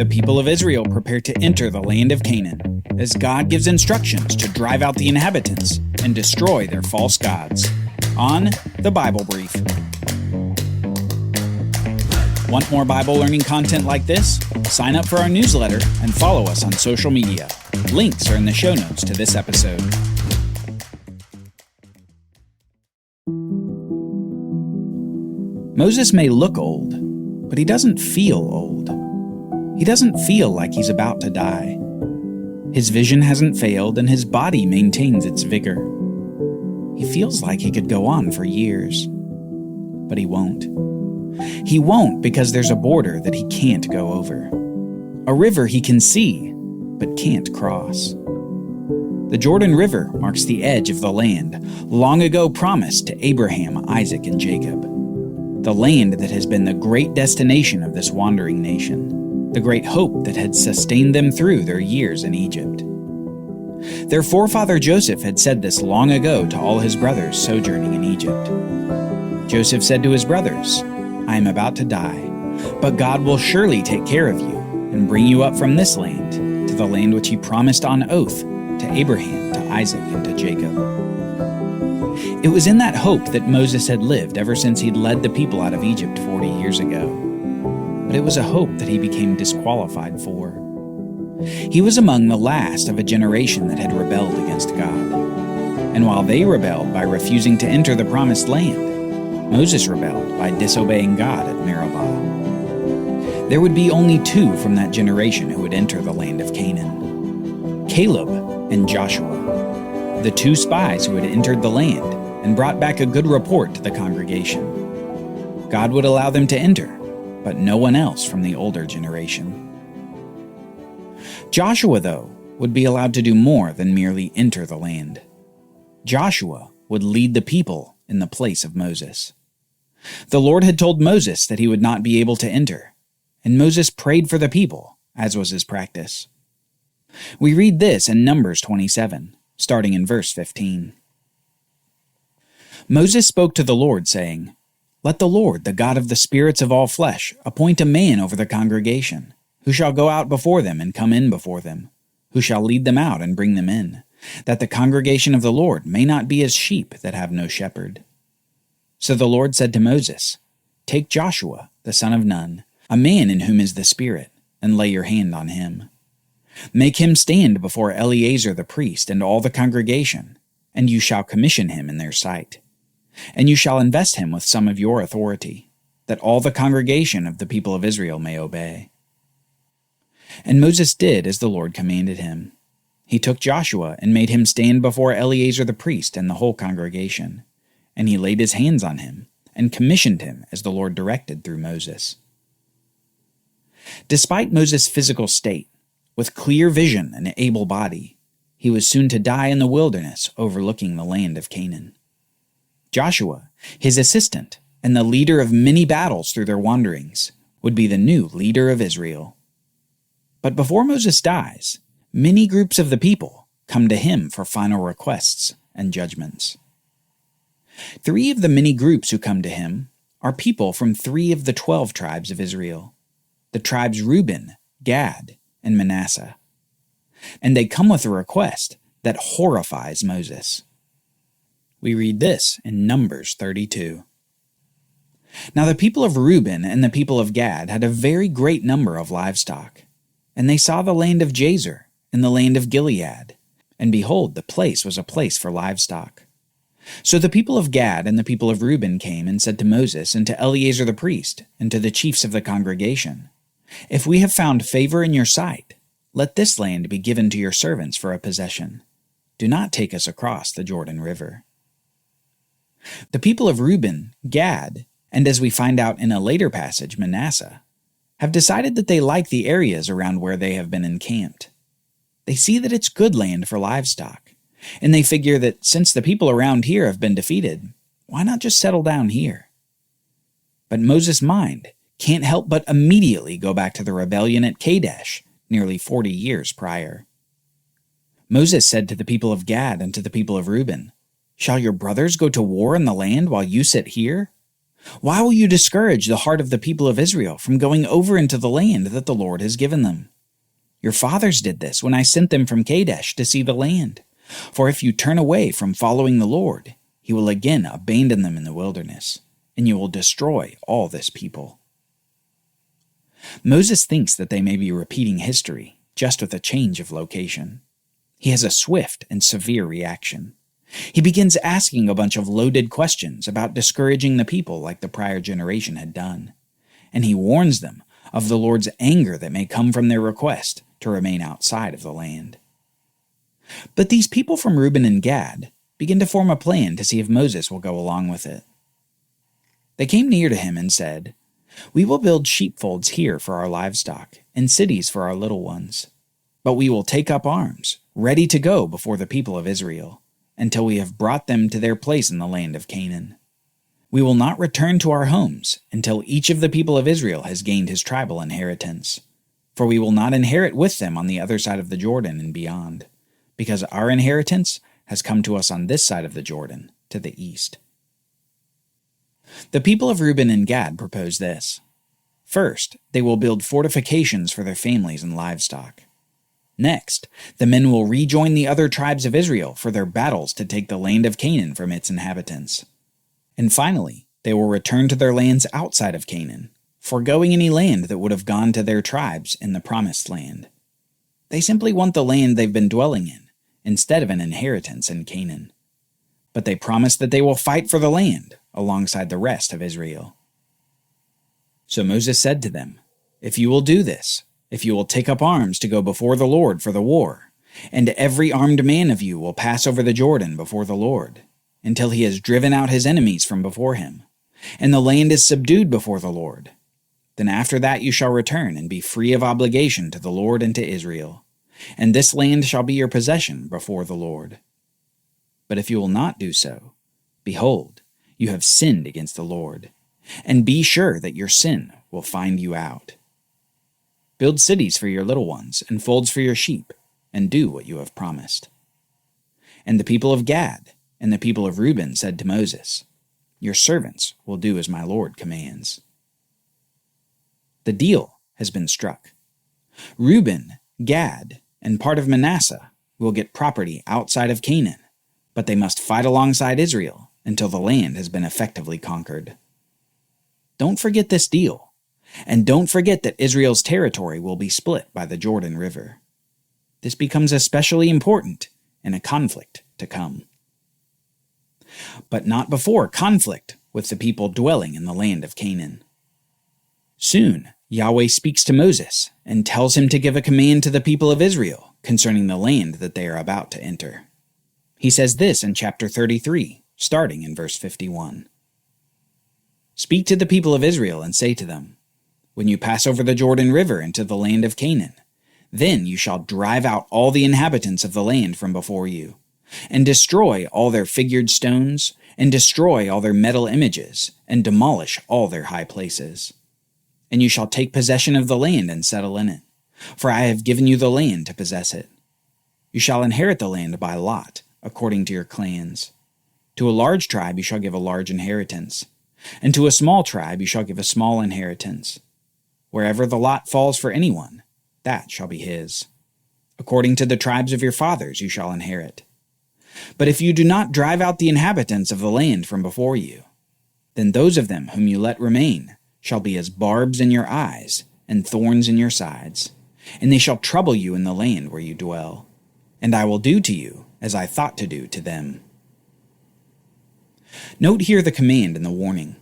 The people of Israel prepare to enter the land of Canaan, as God gives instructions to drive out the inhabitants and destroy their false gods. On the Bible Brief. Want more Bible learning content like this? Sign up for our newsletter and follow us on social media. Links are in the show notes to this episode. Moses may look old, but he doesn't feel old. He doesn't feel like he's about to die. His vision hasn't failed and his body maintains its vigor. He feels like he could go on for years, but he won't. He won't because there's a border that he can't go over. A river he can see, but can't cross. The Jordan River marks the edge of the land long ago promised to Abraham, Isaac, and Jacob. The land that has been the great destination of this wandering nation. The great hope that had sustained them through their years in Egypt. Their forefather Joseph had said this long ago to all his brothers sojourning in Egypt. Joseph said to his brothers, "I am about to die, but God will surely take care of you and bring you up from this land to the land which he promised on oath to Abraham, to Isaac, and to Jacob." It was in that hope that Moses had lived ever since he'd led the people out of Egypt 40 years ago. But it was a hope that he became disqualified for. He was among the last of a generation that had rebelled against God. And while they rebelled by refusing to enter the promised land, Moses rebelled by disobeying God at Meribah. There would be only two from that generation who would enter the land of Canaan: Caleb and Joshua, the two spies who had entered the land and brought back a good report to the congregation. God would allow them to enter, but no one else from the older generation. Joshua, though, would be allowed to do more than merely enter the land. Joshua would lead the people in the place of Moses. The Lord had told Moses that he would not be able to enter, and Moses prayed for the people, as was his practice. We read this in Numbers 27, starting in verse 15. Moses spoke to the Lord, saying, "Let the Lord, the God of the spirits of all flesh, appoint a man over the congregation, who shall go out before them and come in before them, who shall lead them out and bring them in, that the congregation of the Lord may not be as sheep that have no shepherd." So the Lord said to Moses, "Take Joshua, the son of Nun, a man in whom is the Spirit, and lay your hand on him. Make him stand before Eleazar the priest and all the congregation, and you shall commission him in their sight. And you shall invest him with some of your authority, that all the congregation of the people of Israel may obey." And Moses did as the Lord commanded him. He took Joshua and made him stand before Eleazar the priest and the whole congregation, and he laid his hands on him and commissioned him as the Lord directed through Moses. Despite Moses' physical state, with clear vision and able body, he was soon to die in the wilderness overlooking the land of Canaan. Joshua, his assistant, and the leader of many battles through their wanderings, would be the new leader of Israel. But before Moses dies, many groups of the people come to him for final requests and judgments. 3 of the many groups who come to him are people from 3 of the 12 tribes of Israel, the tribes Reuben, Gad, and Manasseh. And they come with a request that horrifies Moses. We read this in Numbers 32. Now the people of Reuben and the people of Gad had a very great number of livestock, and they saw the land of Jazer and the land of Gilead, and behold, the place was a place for livestock. So the people of Gad and the people of Reuben came and said to Moses and to Eleazar the priest and to the chiefs of the congregation, "If we have found favor in your sight, let this land be given to your servants for a possession. Do not take us across the Jordan River." The people of Reuben, Gad, and as we find out in a later passage, Manasseh, have decided that they like the areas around where they have been encamped. They see that it's good land for livestock, and they figure that since the people around here have been defeated, why not just settle down here? But Moses' mind can't help but immediately go back to the rebellion at Kadesh nearly 40 years prior. Moses said to the people of Gad and to the people of Reuben, "Shall your brothers go to war in the land while you sit here? Why will you discourage the heart of the people of Israel from going over into the land that the Lord has given them? Your fathers did this when I sent them from Kadesh to see the land. For if you turn away from following the Lord, he will again abandon them in the wilderness, and you will destroy all this people." Moses thinks that they may be repeating history, just with a change of location. He has a swift and severe reaction. He begins asking a bunch of loaded questions about discouraging the people like the prior generation had done, and he warns them of the Lord's anger that may come from their request to remain outside of the land. But these people from Reuben and Gad begin to form a plan to see if Moses will go along with it. They came near to him and said, "We will build sheepfolds here for our livestock and cities for our little ones. But we will take up arms, ready to go before the people of Israel, until we have brought them to their place in the land of Canaan. We will not return to our homes until each of the people of Israel has gained his tribal inheritance. For we will not inherit with them on the other side of the Jordan and beyond, because our inheritance has come to us on this side of the Jordan, to the east." The people of Reuben and Gad propose this. First, they will build fortifications for their families and livestock. Next, the men will rejoin the other tribes of Israel for their battles to take the land of Canaan from its inhabitants. And finally, they will return to their lands outside of Canaan, foregoing any land that would have gone to their tribes in the promised land. They simply want the land they've been dwelling in, instead of an inheritance in Canaan. But they promise that they will fight for the land alongside the rest of Israel. So Moses said to them, "If you will do this, if you will take up arms to go before the Lord for the war, and every armed man of you will pass over the Jordan before the Lord, until he has driven out his enemies from before him, and the land is subdued before the Lord, then after that you shall return and be free of obligation to the Lord and to Israel, and this land shall be your possession before the Lord. But if you will not do so, behold, you have sinned against the Lord, and be sure that your sin will find you out. Build cities for your little ones and folds for your sheep, and do what you have promised." And the people of Gad and the people of Reuben said to Moses, "Your servants will do as my Lord commands." The deal has been struck. Reuben, Gad, and part of Manasseh will get property outside of Canaan, but they must fight alongside Israel until the land has been effectively conquered. Don't forget this deal. And don't forget that Israel's territory will be split by the Jordan River. This becomes especially important in a conflict to come. But not before conflict with the people dwelling in the land of Canaan. Soon, Yahweh speaks to Moses and tells him to give a command to the people of Israel concerning the land that they are about to enter. He says this in chapter 33, starting in verse 51. "Speak to the people of Israel and say to them, when you pass over the Jordan River into the land of Canaan, then you shall drive out all the inhabitants of the land from before you, and destroy all their figured stones, and destroy all their metal images, and demolish all their high places. And you shall take possession of the land and settle in it, for I have given you the land to possess it. You shall inherit the land by lot, according to your clans. To a large tribe you shall give a large inheritance, and to a small tribe you shall give a small inheritance. Wherever the lot falls for anyone, that shall be his. According to the tribes of your fathers you shall inherit. But if you do not drive out the inhabitants of the land from before you, then those of them whom you let remain shall be as barbs in your eyes and thorns in your sides, and they shall trouble you in the land where you dwell. And I will do to you as I thought to do to them." Note here the command and the warning.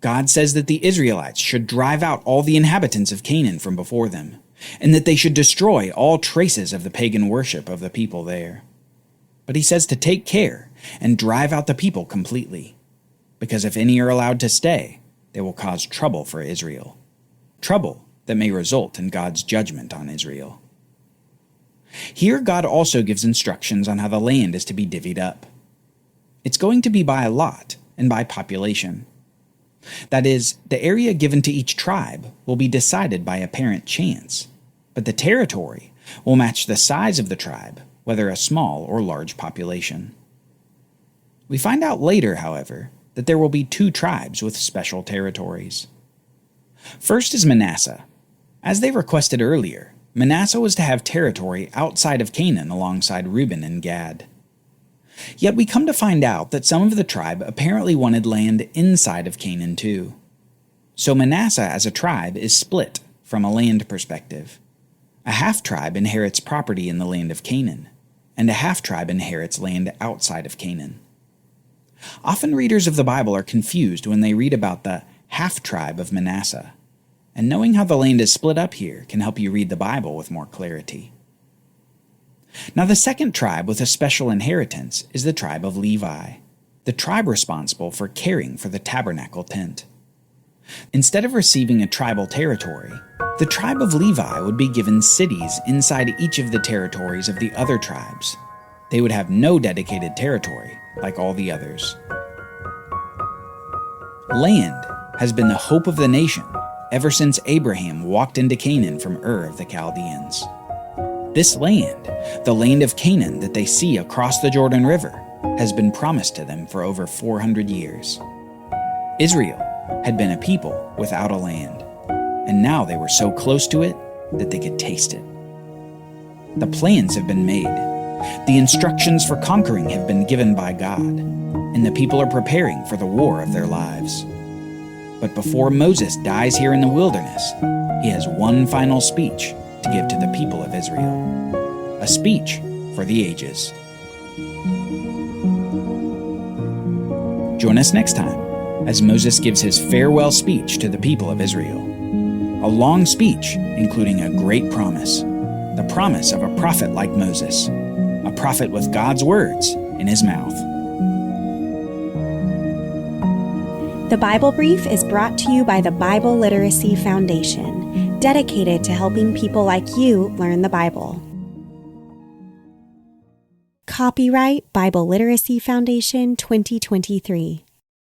God says that the Israelites should drive out all the inhabitants of Canaan from before them, and that they should destroy all traces of the pagan worship of the people there. But he says to take care and drive out the people completely, because if any are allowed to stay, they will cause trouble for Israel, trouble that may result in God's judgment on Israel. Here God also gives instructions on how the land is to be divvied up. It's going to be by lot and by population. That is, the area given to each tribe will be decided by apparent chance, but the territory will match the size of the tribe, whether a small or large population. We find out later, however, that there will be 2 tribes with special territories. First is Manasseh. As they requested earlier, Manasseh was to have territory outside of Canaan alongside Reuben and Gad. Yet we come to find out that some of the tribe apparently wanted land inside of Canaan too. So Manasseh as a tribe is split from a land perspective. A half-tribe inherits property in the land of Canaan, and a half-tribe inherits land outside of Canaan. Often readers of the Bible are confused when they read about the half-tribe of Manasseh, and knowing how the land is split up here can help you read the Bible with more clarity. Now the second tribe with a special inheritance is the tribe of Levi, the tribe responsible for caring for the tabernacle tent. Instead of receiving a tribal territory, the tribe of Levi would be given cities inside each of the territories of the other tribes. They would have no dedicated territory like all the others. Land has been the hope of the nation ever since Abraham walked into Canaan from Ur of the Chaldeans. This land, the land of Canaan that they see across the Jordan River, has been promised to them for over 400 years. Israel had been a people without a land, and now they were so close to it that they could taste it. The plans have been made. The instructions for conquering have been given by God, and the people are preparing for the war of their lives. But before Moses dies here in the wilderness, he has one final speech to give to the people of Israel, a speech for the ages. Join us next time as Moses gives his farewell speech to the people of Israel. A long speech including a great promise, the promise of a prophet like Moses, a prophet with God's words in his mouth. The Bible Brief is brought to you by the Bible Literacy Foundation, dedicated to helping people like you learn the Bible. Copyright Bible Literacy Foundation 2023.